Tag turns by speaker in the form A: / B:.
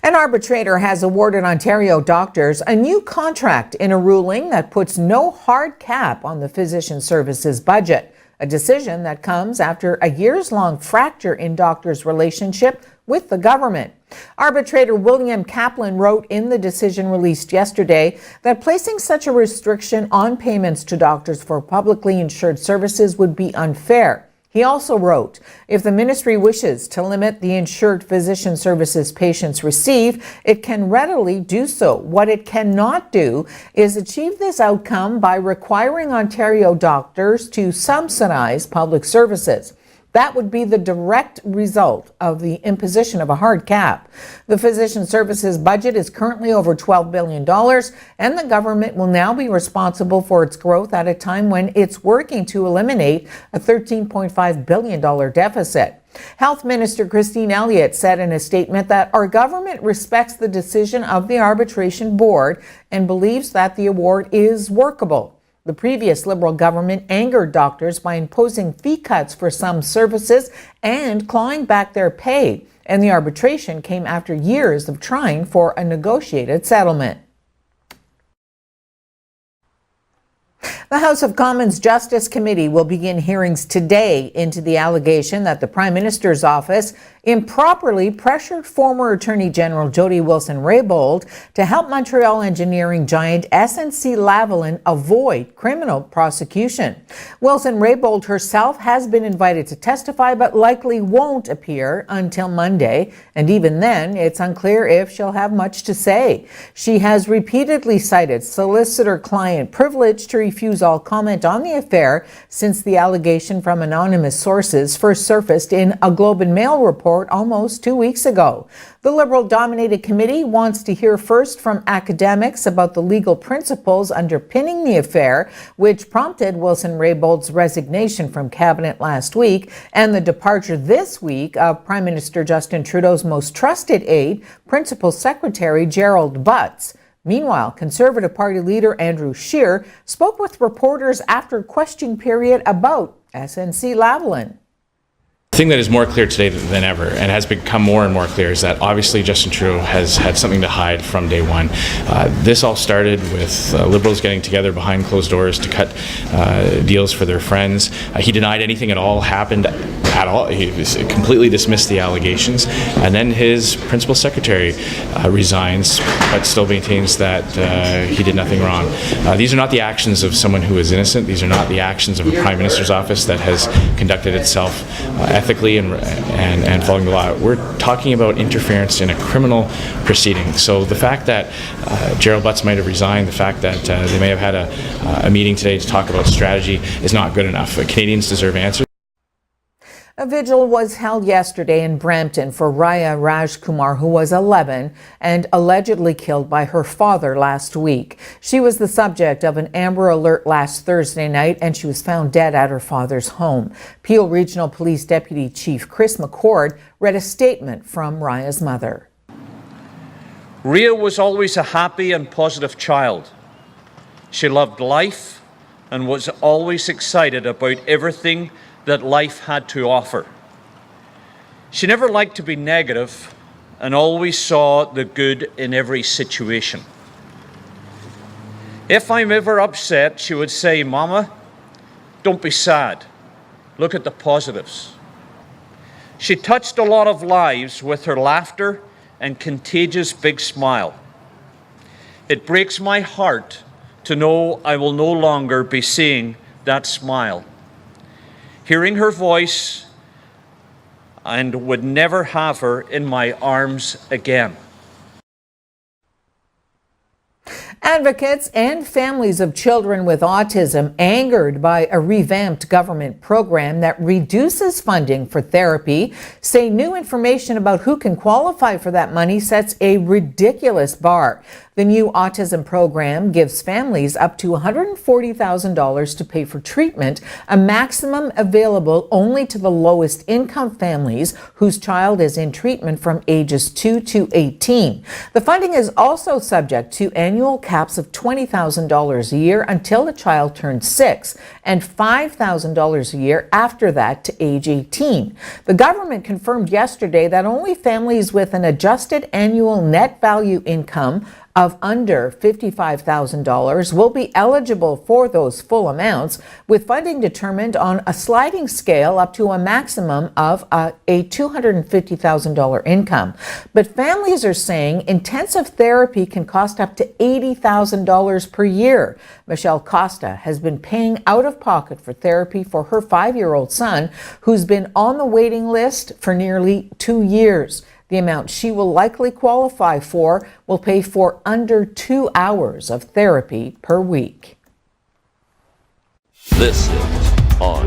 A: An arbitrator has awarded Ontario doctors a new contract in a ruling that puts no hard cap on the physician services budget, a decision that comes after a years-long fracture in doctors' relationship with the government. Arbitrator William Kaplan wrote in the decision released yesterday that placing such a restriction on payments to doctors for publicly insured services would be unfair. He also wrote, if the ministry wishes to limit the insured physician services patients receive, it can readily do so. What it cannot do is achieve this outcome by requiring Ontario doctors to subsidize public services. That would be the direct result of the imposition of a hard cap. The physician services budget is currently over $12 billion, and the government will now be responsible for its growth at a time when it's working to eliminate a $13.5 billion deficit. Health Minister Christine Elliott said in a statement that our government respects the decision of the arbitration board and believes that the award is workable. The previous Liberal government angered doctors by imposing fee cuts for some services and clawing back their pay, and the arbitration came after years of trying for a negotiated settlement. The House of Commons Justice Committee will begin hearings today into the allegation that the Prime Minister's office improperly pressured former Attorney General Jody Wilson-Raybould to help Montreal engineering giant SNCLavalin avoid criminal prosecution. Wilson-Raybould herself has been invited to testify but likely won't appear until Monday, and even then it's unclear if she'll have much to say. She has repeatedly cited solicitor-client privilege to refuse all comment on the affair since the allegation from anonymous sources first surfaced in a Globe and Mail report almost 2 weeks ago. The Liberal-dominated committee wants to hear first from academics about the legal principles underpinning the affair, which prompted Wilson-Raybould's resignation from cabinet last week and the departure this week of Prime Minister Justin Trudeau's most trusted aide, Principal Secretary Gerald Butts. Meanwhile, Conservative Party leader Andrew Scheer spoke with reporters after question period about SNCLavalin.
B: The thing that is more clear today than ever, and has become more and more clear, is that obviously Justin Trudeau has had something to hide from day one. This all started with Liberals getting together behind closed doors to cut deals for their friends. He denied anything at all happened at all. He completely dismissed the allegations, and then his principal secretary resigns, but still maintains that he did nothing wrong. These are not the actions of someone who is innocent. These are not the actions of a Prime Minister's office that has conducted itself ethically and following the law. We're talking about interference in a criminal proceeding. So the fact that Gerald Butts might have resigned, the fact that they may have had a meeting today to talk about strategy is not good enough. Canadians deserve answers.
A: A vigil was held yesterday in Brampton for Raya Rajkumar, who was 11 and allegedly killed by her father last week. She was the subject of an Amber Alert last Thursday night, and she was found dead at her father's home. Peel Regional Police Deputy Chief Chris McCord read a statement from Raya's mother.
C: Raya was always a happy and positive child. She loved life and was always excited about everything that life had to offer. She never liked to be negative and always saw the good in every situation. If I'm ever upset, she would say, "Mama, don't be sad. Look at the positives." She touched a lot of lives with her laughter and contagious big smile. It breaks my heart to know I will no longer be seeing that smile, hearing her voice, and would never have her in my arms again.
A: Advocates and families of children with autism angered by a revamped government program that reduces funding for therapy say new information about who can qualify for that money sets a ridiculous bar. The new autism program gives families up to $140,000 to pay for treatment, a maximum available only to the lowest income families whose child is in treatment from ages 2 to 18. The funding is also subject to annual caps of $20,000 a year until the child turns 6 and $5,000 a year after that to age 18. The government confirmed yesterday that only families with an adjusted annual net value income of under $55,000 will be eligible for those full amounts, with funding determined on a sliding scale up to a maximum of a $250,000 income. But families are saying intensive therapy can cost up to $80,000 per year. Michelle Costa has been paying out of pocket for therapy for her 5-year-old son, who's been on the waiting list for nearly 2 years. The amount she will likely qualify for will pay for under 2 hours of therapy per week.
D: This is On